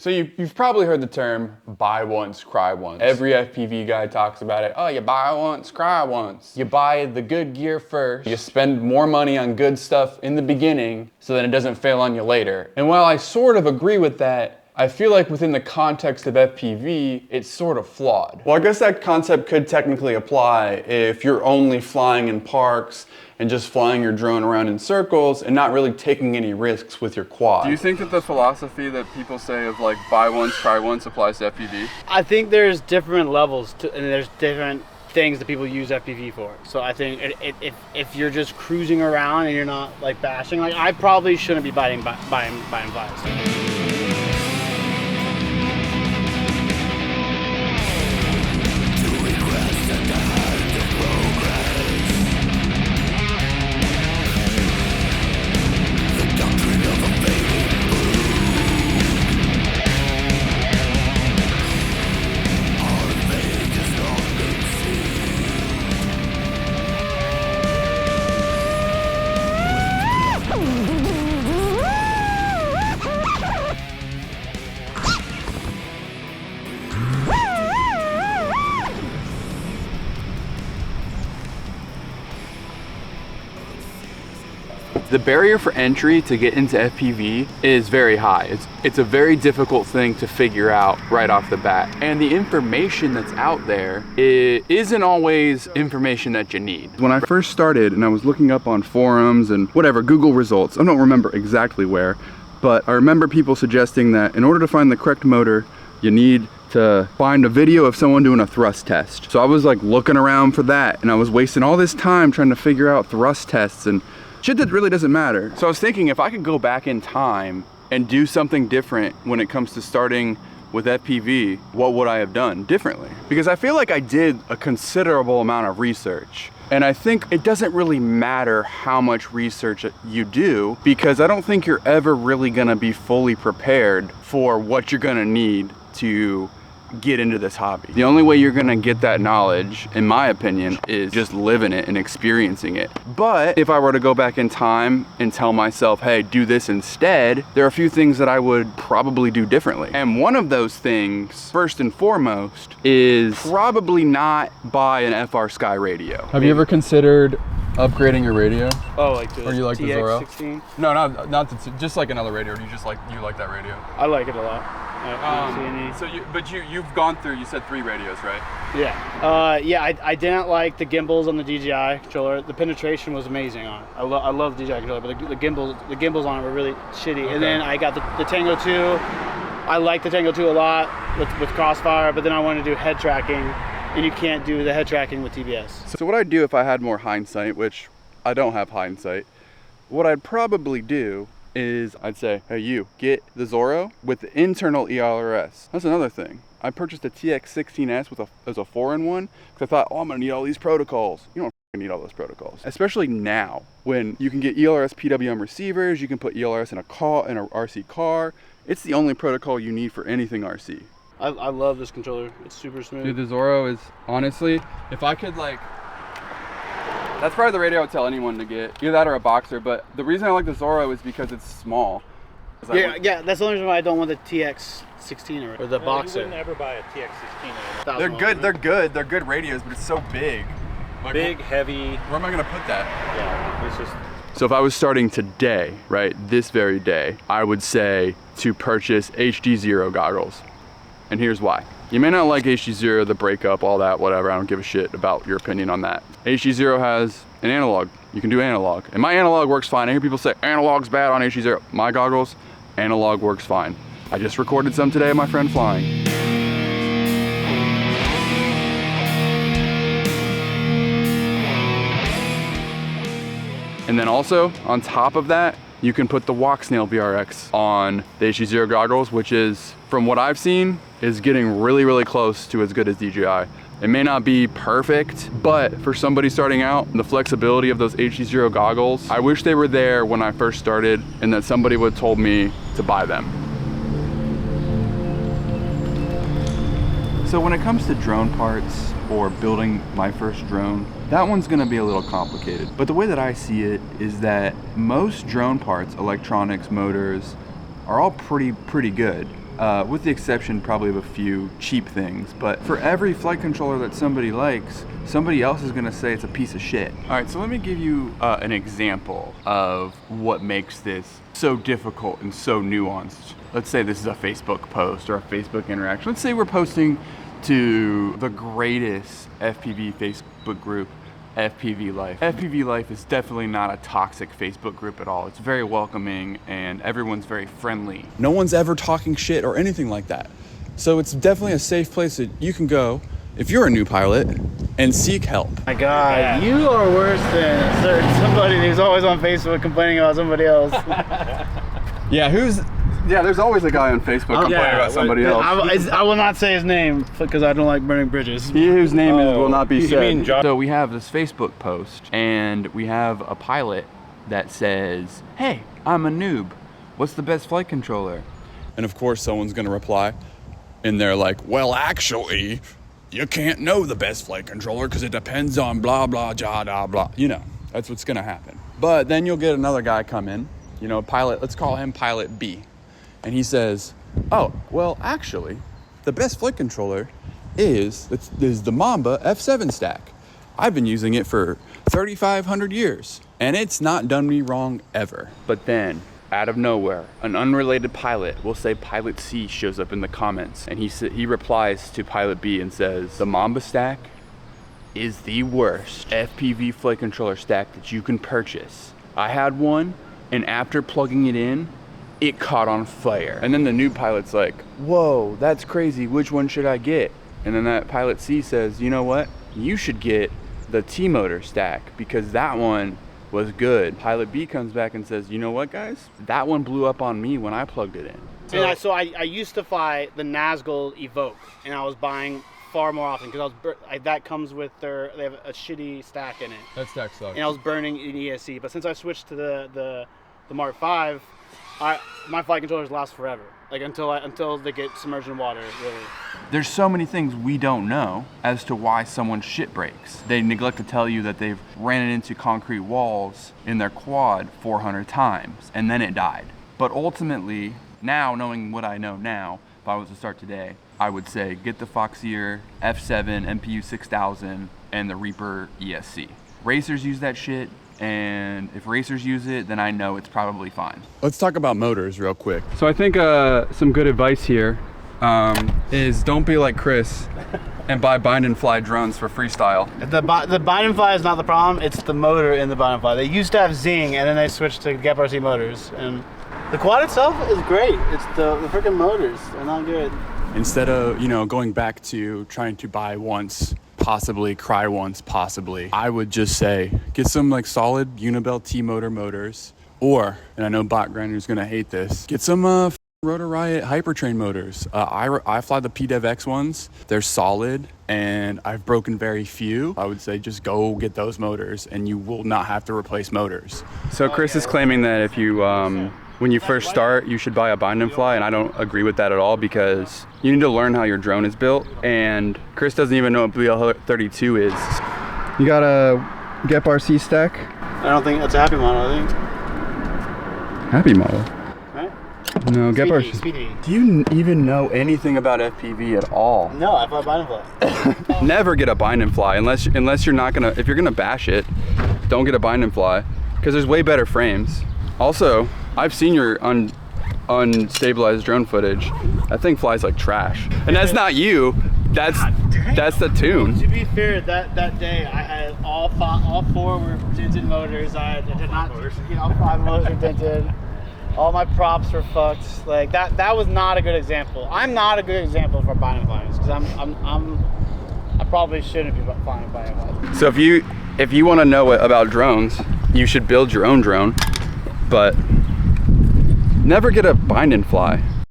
So you've probably heard the term buy once, cry once. Every FPV guy talks about it. Oh, you buy once, cry once. You buy the good gear first. You spend more money on good stuff in the beginning so that it doesn't fail on you later. And while I sort of agree with that, I feel like within the context of FPV, it's sort of flawed. Well, I guess that concept could technically apply if you're only flying in parks and just flying your drone around in circles and not really taking any risks with your quad. Do you think that the philosophy that people say of like buy once, try once applies to FPV? I think there's different levels to, and there's different things that people use FPV for. So I think if you're just cruising around and you're not like bashing, like I probably shouldn't be buying buys. The barrier for entry to get into FPV is very high. It's a very difficult thing to figure out right off the bat. And the information that's out there isn't always information that you need. When I first started and I was looking up on forums and whatever, Google results, I don't remember exactly where, but I remember people suggesting that in order to find the correct motor, you need to find a video of someone doing a thrust test. So I was like looking around for that and I was wasting all this time trying to figure out thrust tests and shit that really doesn't matter. So I was thinking if I could go back in time and do something different when it comes to starting with FPV, what would I have done differently? Because I feel like I did a considerable amount of research. And I think it doesn't really matter how much research you do, because I don't think you're ever really gonna be fully prepared for what you're gonna need to get into this hobby. The only way you're gonna get that knowledge, in my opinion, is just living it and experiencing it. But if I were to go back in time and tell myself, hey, do this instead, there are a few things that I would probably do differently. And one of those things, first and foremost, is probably not buy an FR Sky radio. Have you ever considered upgrading your radio? Oh, like the or you like the Zoro? TX16? No, not just like another radio. Or you like that radio? I like it a lot. So you've gone through, you said 3 radios, right? Yeah. Yeah, I didn't like the gimbals on the DJI controller. The penetration was amazing on it. I love the DJI controller, but the gimbals on it were really shitty. Okay. And then I got the Tango 2. I like the Tango 2 a lot with Crossfire, but then I wanted to do head tracking, and you can't do the head tracking with TBS. So what I'd do if I had more hindsight, which I don't have hindsight, what I'd probably do is I'd say, hey, you get the Zoro with the internal ELRS. That's another thing. I purchased a TX16S as a 4-in-1 because I thought, oh, I'm gonna need all these protocols. You don't need all those protocols, especially now when you can get ELRS PWM receivers. You can put ELRS in a RC car. It's the only protocol you need for anything RC. I love this controller. It's super smooth. Dude, the Zoro is honestly, if I could like, that's probably the radio I would tell anyone to get, either that or a Boxer. But the reason I like the Zoro is because it's small. Yeah, that's the only reason why I don't want the TX16 or the Boxer. You wouldn't ever buy a TX16. They're good radios, but it's so big. Like, big, heavy. Where am I gonna put that? Yeah, it's just. So if I was starting today, right, this very day, I would say to purchase HDzero goggles. And here's why. You may not like HDzero, the breakup, all that, whatever. I don't give a shit about your opinion on that. HDzero has an analog. You can do analog. And my analog works fine. I hear people say analog's bad on HDzero. My goggles, analog works fine. I just recorded some today of my friend flying. And then also, on top of that, you can put the Walksnail VRX on the HDzero goggles, which is, from what I've seen, is getting really, really close to as good as DJI. It may not be perfect, but for somebody starting out, the flexibility of those HDzero goggles, I wish they were there when I first started and that somebody would have told me to buy them. So when it comes to drone parts or building my first drone, that one's gonna be a little complicated. But the way that I see it is that most drone parts, electronics, motors, are all pretty good. with the exception probably of a few cheap things. But for every flight controller that somebody likes, somebody else is gonna say it's a piece of shit. All right, so let me give you an example of what makes this so difficult and so nuanced. Let's say this is a Facebook post or a Facebook interaction. Let's say we're posting to the greatest FPV Facebook group, FPV Life. FPV Life is definitely not a toxic Facebook group at all. It's very welcoming and everyone's very friendly. No one's ever talking shit or anything like that. So it's definitely a safe place that you can go if you're a new pilot and seek help. My God, you are worse than somebody who's always on Facebook complaining about somebody else. Yeah, there's always a guy on Facebook complaining about somebody else. I will not say his name because I don't like burning bridges. He whose name will not be said. mean John? So we have this Facebook post and we have a pilot that says, hey, I'm a noob. What's the best flight controller? And of course someone's gonna reply and they're like, well, actually, you can't know the best flight controller because it depends on blah, blah, blah, blah, blah. You know, that's what's gonna happen. But then you'll get another guy come in, you know, pilot, let's call him Pilot B. And he says, oh, well, actually, the best flight controller is the Mamba F7 stack. I've been using it for 3,500 years, and it's not done me wrong ever. But then, out of nowhere, an unrelated pilot, we'll say Pilot C, shows up in the comments, and he replies to Pilot B and says, the Mamba stack is the worst FPV flight controller stack that you can purchase. I had one, and after plugging it in, it caught on fire. And then the new pilot's like, whoa, that's crazy, which one should I get? And then that Pilot C says, you know what? You should get the T-motor stack because that one was good. Pilot B comes back and says, you know what, guys? That one blew up on me when I plugged it in. So I used to fly the Nazgul Evoque, and I was buying far more often because that comes with they have a shitty stack in it. That stack sucks. And I was burning in ESC, but since I switched to the Mark V, my flight controllers last forever, like until they get submerged in water, really. There's so many things we don't know as to why someone shit breaks. They neglect to tell you that they've ran into concrete walls in their quad 400 times and then it died. But ultimately, now knowing what I know now, if I was to start today, I would say get the Foxeer F7 MPU6000 and the Reaper ESC. Racers use that shit. And if racers use it, then I know it's probably fine. Let's talk about motors real quick. So I think some good advice here is don't be like Chris and buy bind and fly drones for freestyle. The bind and fly is not the problem, it's the motor in the bind and fly. They used to have Zing and then they switched to GEP-RC motors. And the quad itself is great. It's the freaking motors, they're not good. Instead of, going back to trying to buy once, possibly cry once, possibly, I would just say get some like solid Unibel T-motor motors, or, and I know Botgrinder's gonna hate this, get some Rotor Riot Hypetrain motors. I fly the PDEVX ones. They're solid and I've broken very few. I would say just go get those motors and you will not have to replace motors. So Chris is claiming that if you when you first start, you should buy a bind and fly, and I don't agree with that at all because you need to learn how your drone is built, and Chris doesn't even know what BL32 is. You got a GEP-RC stack? I don't think that's a happy model, I think. Happy model? Right? No, GEP-RC. Speedy. Do you even know anything about FPV at all? No, I fly bind and fly. Never get a bind and fly unless you're not gonna, if you're gonna bash it, don't get a bind and fly because there's way better frames. Also, I've seen your unstabilized drone footage. That thing flies like trash. And that's not you, that's the tune. To be fair, that day I had all four were dented motors. I did not, all 5 motors were dented. All my props were fucked. Like that was not a good example. I'm not a good example for bind and flies because I probably shouldn't be flying bind and flies. So if you want to know about drones, you should build your own drone, but never get a bind and fly.